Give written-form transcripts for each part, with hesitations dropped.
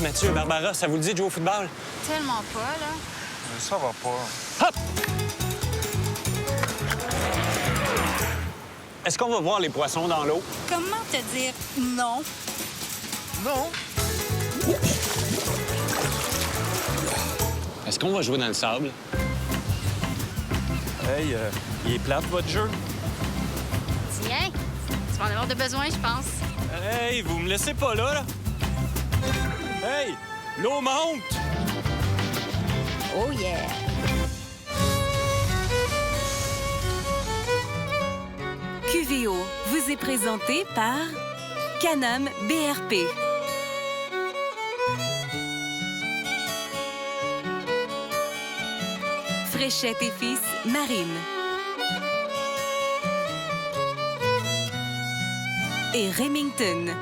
Mathieu, Barbara, ça vous le dit de jouer au football? Tellement pas, là. Ça va pas. Hop! Est-ce qu'on va voir les poissons dans l'eau? Comment te dire non? Non. Est-ce qu'on va jouer dans le sable? Hey, il est plate, votre jeu? Tiens, tu vas en avoir de besoin, je pense. Hey, vous me laissez pas là? Hey, l'eau monte! Oh yeah! QVO vous est présenté par Canam BRP. Fréchette et Fils Marine. Et Remington.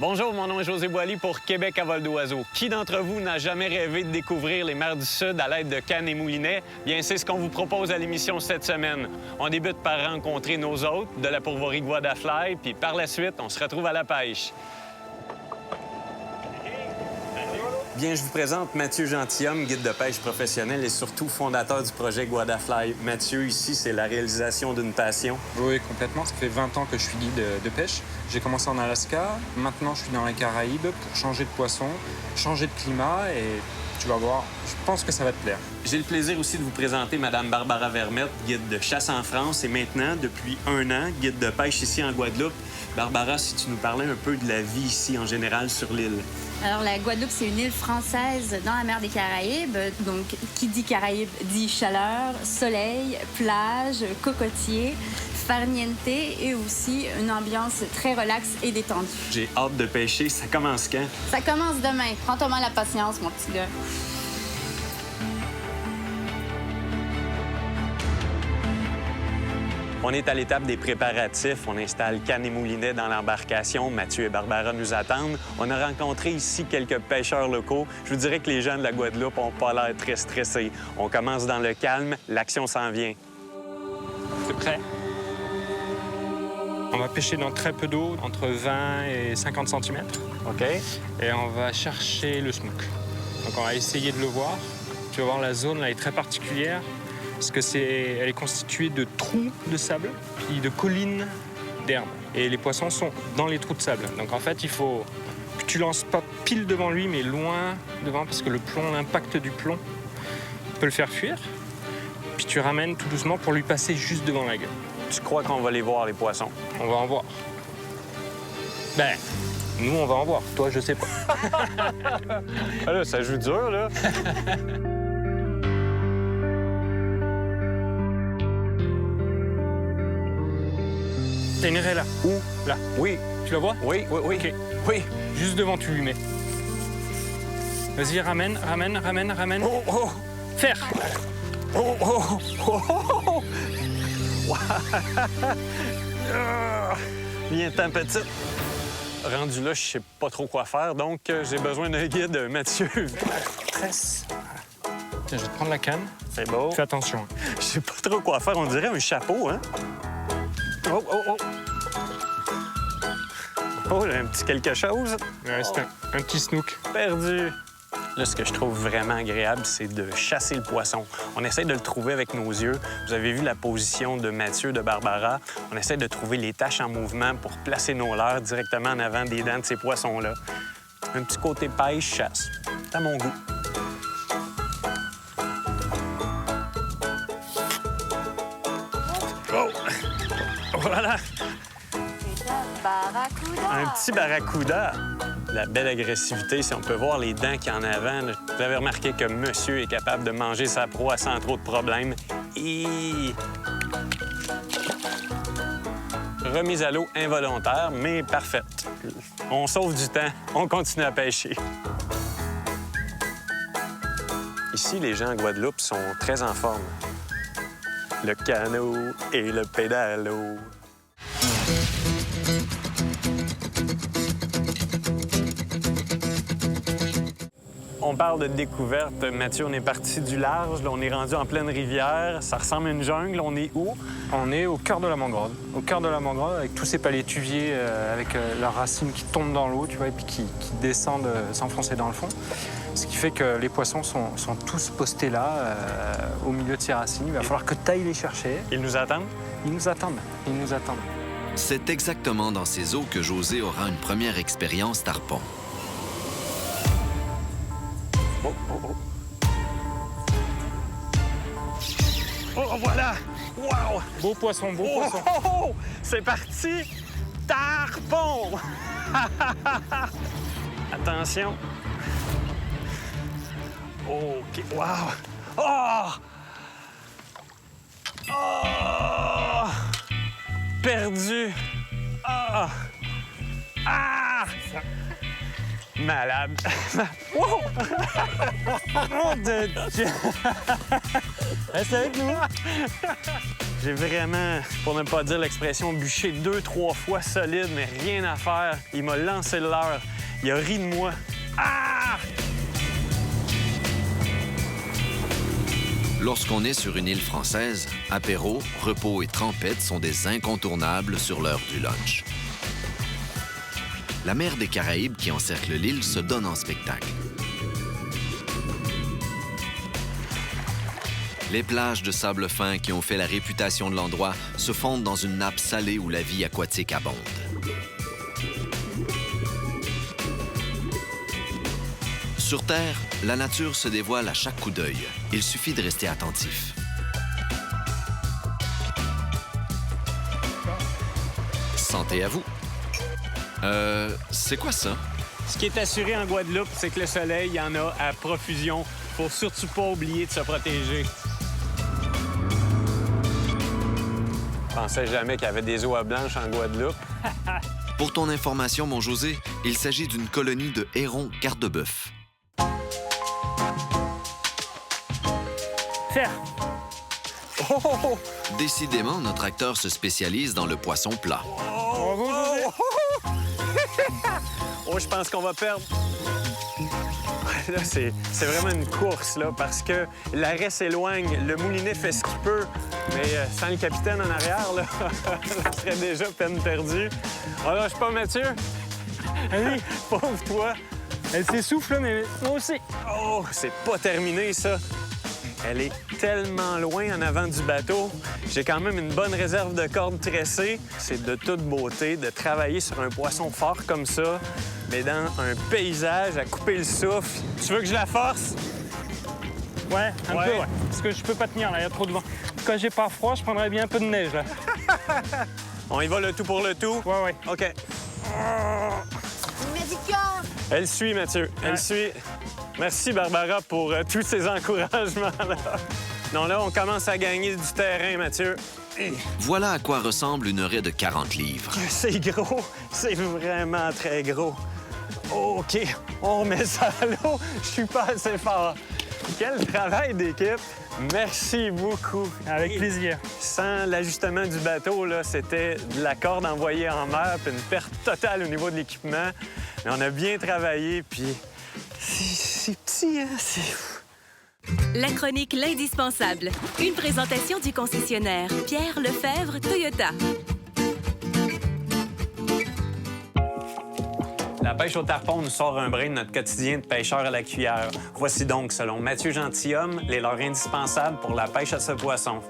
Bonjour, mon nom est José Boily pour Québec à vol d'oiseau. Qui d'entre vous n'a jamais rêvé de découvrir les mers du Sud à l'aide de cannes et moulinets? Bien, c'est ce qu'on vous propose à l'émission cette semaine. On débute par rencontrer nos hôtes de la pourvoirie Guadafly, puis par la suite, on se retrouve à la pêche. Bien, je vous présente Mathieu Gentilhomme, guide de pêche professionnel et surtout fondateur du projet Guadafly. Mathieu, ici, c'est la réalisation d'une passion. Oui, complètement. Ça fait 20 ans que je suis guide de pêche. J'ai commencé en Alaska. Maintenant, je suis dans les Caraïbes pour changer de poisson, changer de climat et tu vas voir, je pense que ça va te plaire. J'ai le plaisir aussi de vous présenter Mme Barbara Vermette, guide de chasse en France et maintenant, depuis 1 an, guide de pêche ici en Guadeloupe. Barbara, si tu nous parlais un peu de la vie ici en général sur l'île. Alors, la Guadeloupe, c'est une île française dans la mer des Caraïbes. Donc, qui dit Caraïbes dit chaleur, soleil, plage, cocotier, farniente et aussi une ambiance très relaxe et détendue. J'ai hâte de pêcher. Ça commence quand? Ça commence demain. Prends-toi la patience, mon petit gars. On est à l'étape des préparatifs. On installe cannes et moulinets dans l'embarcation. Mathieu et Barbara nous attendent. On a rencontré ici quelques pêcheurs locaux. Je vous dirais que les gens de la Guadeloupe n'ont pas l'air très stressés. On commence dans le calme. L'action s'en vient. T'es prêt? On va pêcher dans très peu d'eau, entre 20 et 50 cm. OK? Et on va chercher le snook. Donc on va essayer de le voir. Tu vas voir, la zone là est très particulière parce que elle est constituée de trous de sable puis de collines d'herbe. Et les poissons sont dans les trous de sable. Donc en fait, il faut que tu lances pas pile devant lui, mais loin devant parce que le plomb, l'impact du plomb peut le faire fuir. Puis tu ramènes tout doucement pour lui passer juste devant la gueule. Tu crois qu'on va les voir, les poissons? On va en voir. Ben, nous, on va en voir. Toi, je sais pas. Ah là, ça joue dur, là. T'as une raie là. Où? Là. Oui. Tu la vois? Oui, oui, oui. OK. Oui. Juste devant, tu lui mets. Vas-y, ramène. Oh, oh! Faire! Oh, oh, oh, oh! Viens-t'en, petite. Rendu là, je sais pas trop quoi faire, donc j'ai besoin d'un guide, Mathieu. Tresse. Tiens, je vais te prendre la canne. C'est beau. Fais attention. Je sais pas trop quoi faire. On dirait un chapeau, hein? Oh, oh, oh! Oh, j'ai un petit quelque chose. Ouais, c'est un petit snook. Perdu. Là, ce que je trouve vraiment agréable, c'est de chasser le poisson. On essaie de le trouver avec nos yeux. Vous avez vu la position de Mathieu, de Barbara. On essaie de trouver les taches en mouvement pour placer nos leurres directement en avant des dents de ces poissons-là. Un petit côté pêche-chasse. C'est à mon goût. Oh! Voilà! Barracuda. Un petit barracuda. La belle agressivité, si on peut voir les dents qu'il y a en avant. Là. Vous avez remarqué que monsieur est capable de manger sa proie sans trop de problèmes. Et... Remise à l'eau involontaire, mais parfaite. On sauve du temps, on continue à pêcher. Ici, les gens en Guadeloupe sont très en forme. Le canot et le pédalo. On parle de découverte. Mathieu, on est parti du large. Là, on est rendu en pleine rivière. Ça ressemble à une jungle. On est où? On est au cœur de la mangrove. Au cœur de la mangrove, avec tous ces palétuviers, avec leurs racines qui tombent dans l'eau, tu vois, et puis qui descendent s'enfoncer dans le fond. Ce qui fait que les poissons sont tous postés là, au milieu de ces racines. Il va falloir que tu ailles les chercher. Ils nous attendent? Ils nous attendent. Ils nous attendent. C'est exactement dans ces eaux que José aura une première expérience tarpon. Oh, oh, oh. Oh, voilà! Wow! Beau poisson, beau poisson. Oh, oh, oh! C'est parti! Tarpon! Attention. OK. Wow! Oh! Oh! Perdu! Ah! Ah! Malade! Wow! Oh de Dieu! Reste avec nous! J'ai vraiment, pour ne pas dire l'expression, bûché 2-3 fois solide, mais rien à faire. Il m'a lancé le leurre. Il a ri de moi. Ah! Lorsqu'on est sur une île française, apéro, repos et trempette sont des incontournables sur l'heure du lunch. La mer des Caraïbes qui encercle l'île se donne en spectacle. Les plages de sable fin qui ont fait la réputation de l'endroit se fondent dans une nappe salée où la vie aquatique abonde. Sur Terre, la nature se dévoile à chaque coup d'œil. Il suffit de rester attentif. Santé à vous. C'est quoi ça? Ce qui est assuré en Guadeloupe, c'est que le soleil, il y en a à profusion. Faut surtout pas oublier de se protéger. Je pensais jamais qu'il y avait des oies blanches en Guadeloupe. Pour ton information, mon José, il s'agit d'une colonie de hérons garde-bœuf. Faire. Oh, oh, oh. Décidément, notre acteur se spécialise dans le poisson plat. Bravo, José. Oh, je pense qu'on va perdre. Là, c'est vraiment une course, là, parce que l'arrêt s'éloigne, le moulinet fait ce qu'il peut, mais sans le capitaine en arrière, là, ça serait déjà peine perdue. Oh, lâche pas, Mathieu. Allez, Pauvre toi. elle s'essouffle, mais moi aussi. Oh, c'est pas terminé, ça. Elle est tellement loin en avant du bateau. J'ai quand même une bonne réserve de cordes tressées. C'est de toute beauté de travailler sur un poisson fort comme ça, mais dans un paysage à couper le souffle. Tu veux que je la force? Ouais, un Ouais. peu, ouais. Parce que je peux pas tenir, là, il y a trop de vent. Quand j'ai pas froid, je prendrais bien un peu de neige, là. On y va le tout pour le tout? Ouais, ouais. OK. Elle suit, Mathieu. Elle suit. Merci, Barbara, pour tous ces encouragements-là. Non, là, on commence à gagner du terrain, Mathieu. Voilà à quoi ressemble une raie de 40 livres. C'est gros. C'est vraiment très gros. OK. On remet ça à l'eau. Je suis pas assez fort. Quel travail d'équipe. Merci beaucoup. Avec plaisir. Sans l'ajustement du bateau, là, c'était de la corde envoyée en mer, puis une perte totale au niveau de l'équipement. Mais on a bien travaillé, puis c'est petit, hein? La chronique L'indispensable. Une présentation du concessionnaire Pierre Lefebvre Toyota. La pêche au tarpon nous sort un brin de notre quotidien de pêcheur à la cuillère. Voici donc, selon Mathieu Gentilhomme, les leurres indispensables pour la pêche à ce poisson.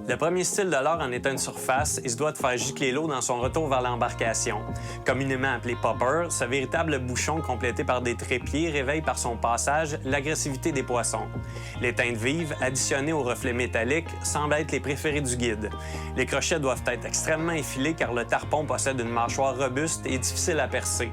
Le premier style de leurre en état une surface et se doit de faire gicler l'eau dans son retour vers l'embarcation. Communément appelé popper, ce véritable bouchon complété par des trépieds réveille par son passage l'agressivité des poissons. Les teintes vives, additionnées aux reflets métalliques, semblent être les préférés du guide. Les crochets doivent être extrêmement effilés car le tarpon possède une mâchoire robuste et difficile à percer.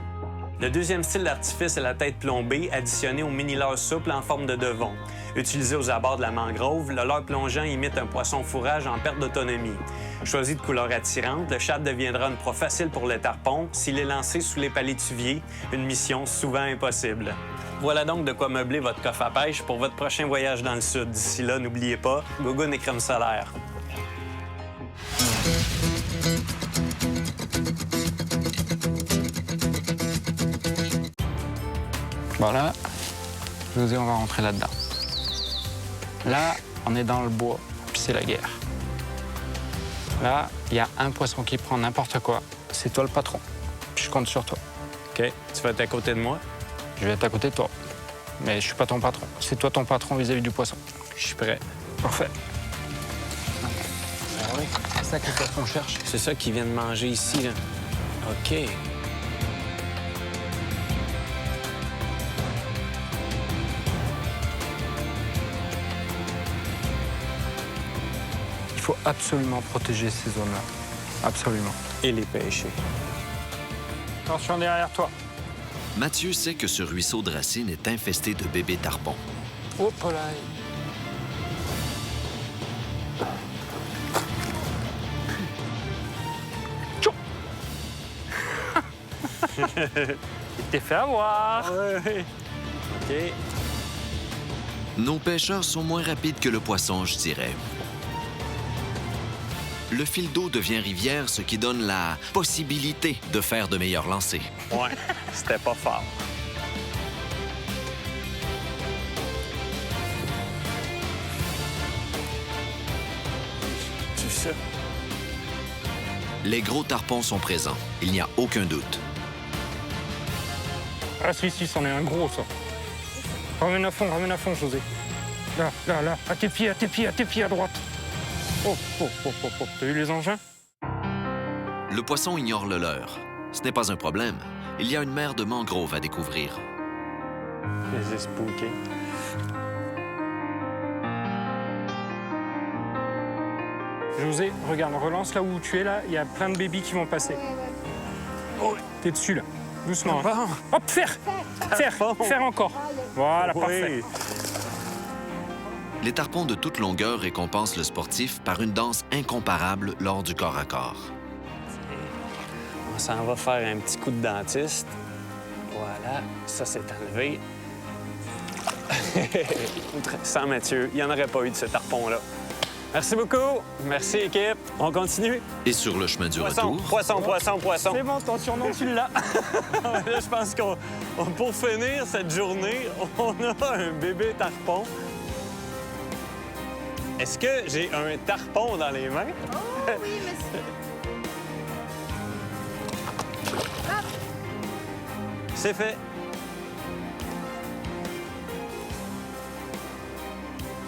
Le deuxième style d'artifice est la tête plombée, additionnée au mini-leurre souple en forme de devon. Utilisé aux abords de la mangrove, le leurre plongeant imite un poisson fourrage en perte d'autonomie. Choisi de couleur attirante, le shad deviendra une proie facile pour le tarpon s'il est lancé sous les palétuviers, une mission souvent impossible. Voilà donc de quoi meubler votre coffre à pêche pour votre prochain voyage dans le sud. D'ici là, n'oubliez pas, gogoune et crème solaire. Voilà, José, on va rentrer là-dedans. Là, on est dans le bois, puis c'est la guerre. Là, il y a un poisson qui prend n'importe quoi. C'est toi le patron. Puis je compte sur toi. OK, tu vas être à côté de moi? Je vais être à côté de toi. Mais je suis pas ton patron. C'est toi ton patron vis-à-vis du poisson. Je suis prêt. Parfait. Ah oui, c'est ça que le poisson cherche. C'est ça qu'ils viennent manger ici, là. OK. Il faut absolument protéger ces zones-là. Absolument. Et les pêcher. Attention derrière toi. Mathieu sait que ce ruisseau de Racine est infesté de bébés tarpons. Hop là. Tchou. Il t'est fait avoir. Ouais. OK. Nos pêcheurs sont moins rapides que le poisson, je dirais. Le fil d'eau devient rivière, ce qui donne la possibilité de faire de meilleurs lancers. Ouais, c'était pas fort. Tu sais. Les gros tarpons sont présents, il n'y a aucun doute. Ah si, c'en est un gros, ça. Ramène à fond, José. Là, à tes pieds, à droite. Oh. T'as vu les engins? Le poisson ignore le leurre. Ce n'est pas un problème. Il y a une mer de mangrove à découvrir. Les espooker. José, regarde, relance là où tu es, là. Il y a plein de bébés qui vont passer. Oh, t'es dessus, là. Doucement. Hein. Hop, faire encore. Voilà, parfait. Les tarpons de toute longueur récompensent le sportif par une danse incomparable lors du corps à corps. On s'en va faire un petit coup de dentiste. Voilà, ça c'est enlevé. Sans Mathieu, il n'y en aurait pas eu de ce tarpon-là. Merci beaucoup. Merci, équipe. On continue? Et sur le chemin du retour... Poisson. C'est bon, ton surnom, tu l'as. Là, je pense qu'on pour finir cette journée, on a un bébé tarpon. Est-ce que j'ai un tarpon dans les mains? Oh oui, monsieur. C'est fait.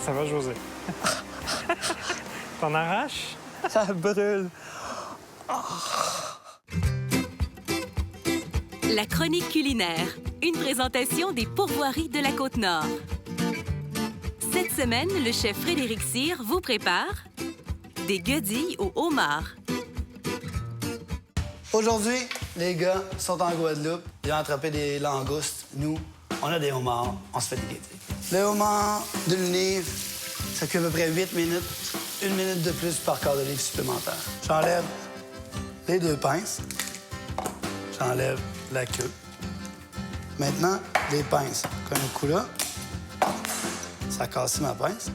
Ça va, José? T'en arraches? Ça brûle. La chronique culinaire, une présentation des pourvoiries de la Côte-Nord. Cette semaine, le chef Frédéric Cyr vous prépare des guedilles au homard. Aujourd'hui, les gars sont en Guadeloupe. Ils ont attrapé des langoustes. Nous, on a des homards. On se fait des guedilles. Le homard d'une livre, ça cuit à peu près 8 minutes. 1 minute de plus par quart de livre supplémentaire. J'enlève les 2 pinces. J'enlève la queue. Maintenant, les pinces. Comme un coup là. Ça a cassé ma pince.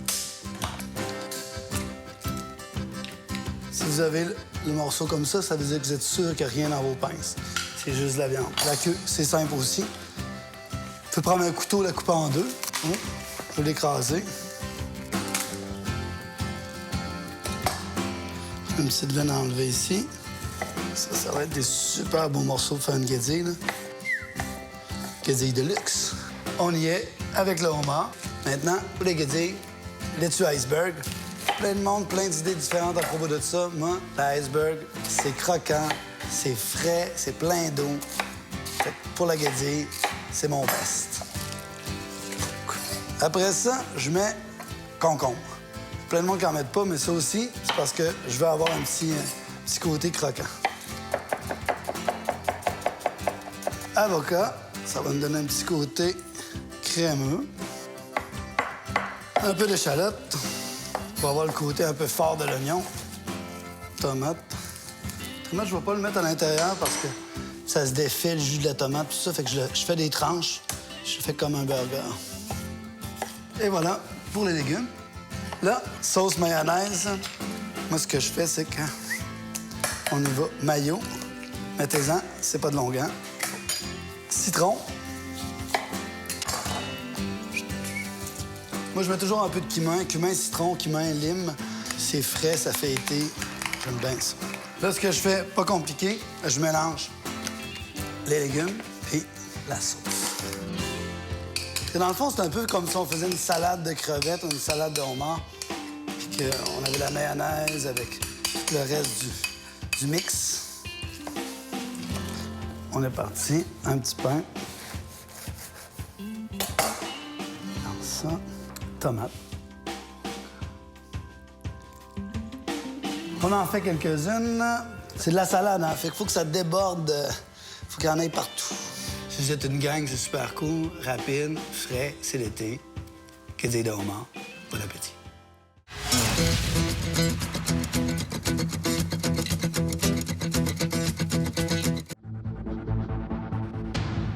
Si vous avez le morceau comme ça veut dire que vous êtes sûr qu'il n'y a rien dans vos pinces. C'est juste de la viande. La queue, c'est simple aussi. Vous pouvez prendre un couteau, la couper en 2. Je vais l'écraser. Une petite veine à enlever ici. Ça va être des super beaux morceaux pour faire une guédille, là. Guédille de luxe. On y est avec le homard. Maintenant, pour les guédilles, laitue iceberg. Plein de monde, plein d'idées différentes à propos de ça. Moi, l'iceberg, c'est croquant, c'est frais, c'est plein d'eau. Pour la guédille, c'est mon best. Après ça, je mets concombre. Plein de monde qui n'en mettent pas, mais ça aussi, c'est parce que je veux avoir un petit côté croquant. avocat. Ça va nous donner un petit côté crémeux. Un peu d'échalote. On va avoir le côté un peu fort de l'oignon. Tomate. Tomate, je ne vais pas le mettre à l'intérieur parce que ça se défait, le jus de la tomate, tout ça. Fait que je fais des tranches. Je fais comme un burger. Et voilà, pour les légumes. Là, sauce mayonnaise. Moi, ce que je fais, c'est que on y va mayo. Mettez-en, c'est pas de longueur. Citron. Moi, je mets toujours un peu de cumin. Cumin, citron, cumin, lime. C'est frais, ça fait été. J'aime bien ça. Là, ce que je fais, pas compliqué, je mélange les légumes et la sauce. Et dans le fond, c'est un peu comme si on faisait une salade de crevettes ou une salade de homard, puis qu'on avait la mayonnaise avec tout le reste du mix. On est parti. Un petit pain. Dans ça. Tomate. On en fait quelques-unes. C'est de la salade, hein? Fait qu'il faut que ça déborde. Faut qu'il y en ait partout. Si vous êtes une gang, c'est super cool, rapide, frais, c'est l'été. Que dire de homard. Bon appétit.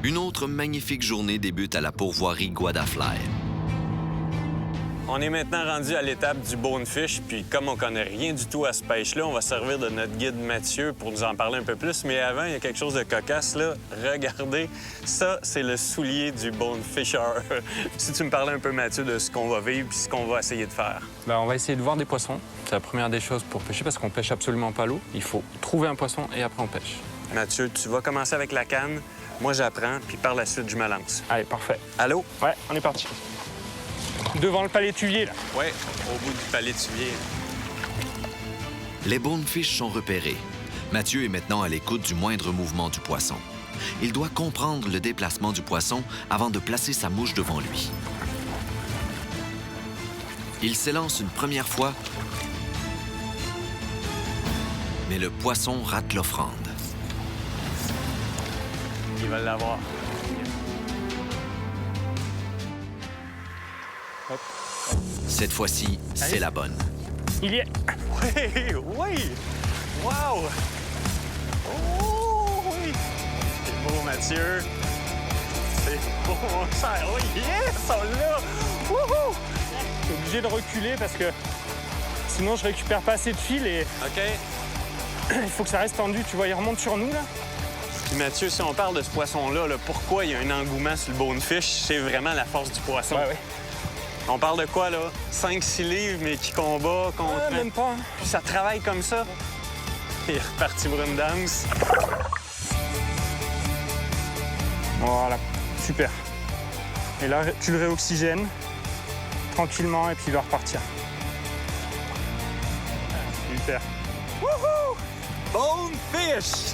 Une autre magnifique journée débute à la pourvoirie Guadafly. On est maintenant rendu à l'étape du bonefish, puis comme on connaît rien du tout à ce pêche-là, on va servir de notre guide Mathieu pour nous en parler un peu plus. Mais avant, il y a quelque chose de cocasse, là. Regardez, ça, c'est le soulier du bonefisher. Si tu me parlais un peu, Mathieu, de ce qu'on va vivre puis ce qu'on va essayer de faire. Ben, on va essayer de voir des poissons. C'est la première des choses pour pêcher parce qu'on pêche absolument pas l'eau. Il faut trouver un poisson et après on pêche. Mathieu, tu vas commencer avec la canne. Moi, j'apprends, puis par la suite, je me lance. Allez, parfait. Allô? Ouais, on est parti. Devant le palétuvier, là. Ouais, au bout du palétuvier. Les bonefish sont repérés. Mathieu est maintenant à l'écoute du moindre mouvement du poisson. Il doit comprendre le déplacement du poisson avant de placer sa mouche devant lui. Il s'élance une première fois, mais le poisson rate l'offrande. Il va l'avoir. Hop. Cette fois-ci, c'est la bonne. Il y est. Oui, oui! Wow! Oh, oui! C'est beau, Mathieu. C'est beau, mon cher. Oui, yes! On l'a! Wouhou! Je suis obligé de reculer parce que sinon je récupère pas assez de fil et OK. il faut que ça reste tendu. Tu vois, il remonte sur nous, là. Puis Mathieu, si on parle de ce poisson-là, là, pourquoi il y a un engouement sur le bonefish? C'est vraiment la force du poisson. Ouais, ouais. On parle de quoi, là? 5-6 livres, mais qui combat contre... Même pas. Hein. Puis ça travaille comme ça. Il est reparti pour une danse. Voilà, super. Et là, tu le réoxygènes tranquillement et puis il va repartir. Super. Wouhou! Bonefish!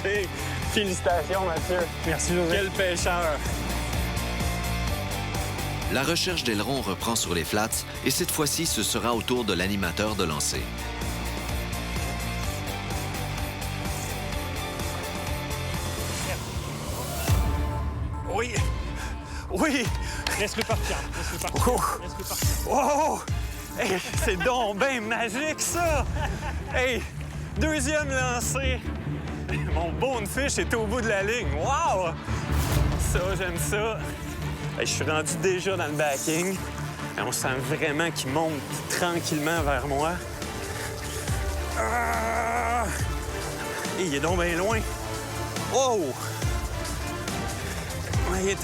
Félicitations, Mathieu. Merci, José. Quel pêcheur! La recherche d'ailerons reprend sur les flats et cette fois-ci, ce sera au tour de l'animateur de lancer. Oui! Oui! Laisse-le partir. Laisse-le partir. Oh! Laisse-le partir. Wow! Hey, c'est donc bien magique, ça! Hey, deuxième lancé. Mon bonefish est au bout de la ligne. Wow! Ça, j'aime ça. Hey, je suis rendu déjà dans le backing. On sent vraiment qu'il monte tranquillement vers moi. Ah! Hey, il est donc bien loin. Wow! Ouais,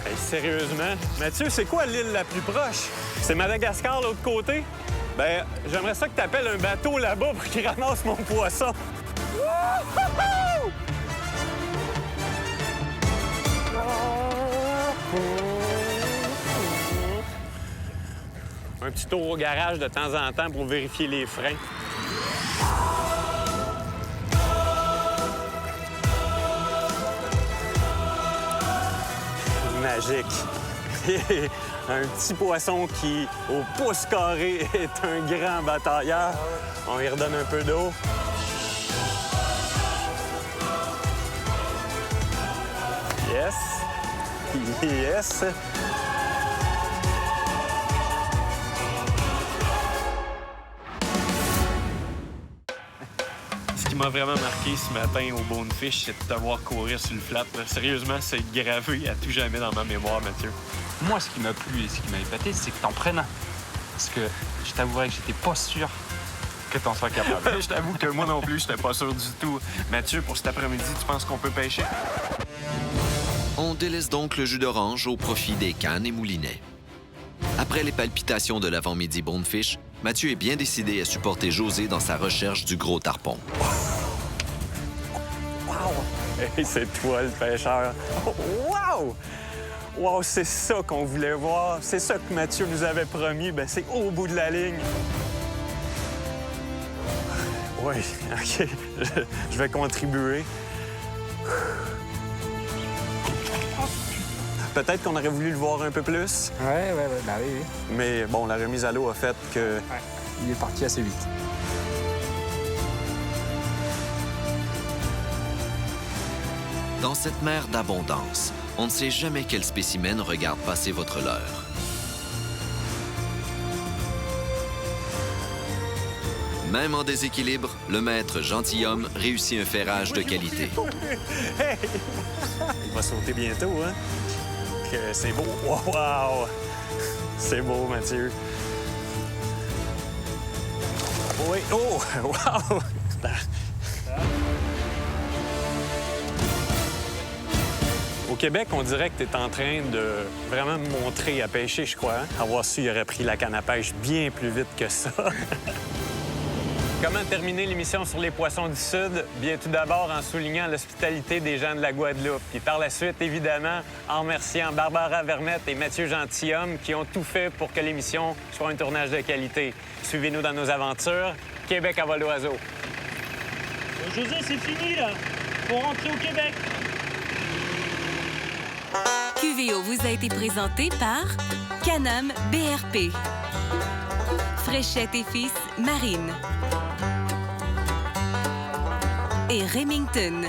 Hey, sérieusement? Mathieu, c'est quoi l'île la plus proche? C'est Madagascar, l'autre côté? Ben, j'aimerais ça que tu appelles un bateau là-bas pour qu'il ramasse mon poisson. Wouhou! Un petit tour au garage de temps en temps pour vérifier les freins. Magique. Un petit poisson qui, au pouce carré, est un grand batailleur. On lui redonne un peu d'eau. Yes. Yes. Ce qui m'a vraiment marqué ce matin au Bonefish, c'est de te voir courir sur le flat. Sérieusement, c'est gravé à tout jamais dans ma mémoire, Mathieu. Moi, ce qui m'a plu et ce qui m'a épaté, c'est que t'en prennes un. Parce que je t'avouerais que j'étais pas sûr que t'en sois capable. Je t'avoue que moi non plus, j'étais pas sûr du tout. Mathieu, pour cet après-midi, tu penses qu'on peut pêcher? On délaisse donc le jus d'orange au profit des cannes et moulinets. Après les palpitations de l'avant-midi Bonefish, Mathieu est bien décidé à supporter José dans sa recherche du gros tarpon. Wow! Hey, c'est toi le pêcheur. Wow! Wow, c'est ça qu'on voulait voir. C'est ça que Mathieu nous avait promis. Ben, c'est au bout de la ligne. Oui, OK. Je vais contribuer. Peut-être qu'on aurait voulu le voir un peu plus. Ouais, bah oui. Mais bon, la remise à l'eau a fait que... Ouais, il est parti assez vite. Dans cette mer d'abondance, on ne sait jamais quel spécimen regarde passer votre leurre. Même en déséquilibre, le maître gentilhomme réussit un ferrage de qualité. Hey! Il va sauter bientôt, hein? Que c'est beau. Wow! C'est beau, Mathieu. Oui. Oh! Wow! Au Québec, on dirait que tu es en train de vraiment me montrer à pêcher, je crois. Hein? Avoir su, il aurait pris la canne à pêche bien plus vite que ça. Comment terminer l'émission sur les poissons du Sud? Bien, tout d'abord, en soulignant l'hospitalité des gens de la Guadeloupe. Puis par la suite, évidemment, en remerciant Barbara Vermette et Mathieu Gentilhomme qui ont tout fait pour que l'émission soit un tournage de qualité. Suivez-nous dans nos aventures. Québec à vol d'oiseau. José, c'est fini, là. Faut rentrer au Québec. QVO vous a été présenté par Can-Am BRP, Fréchette et Fils Marine et Remington.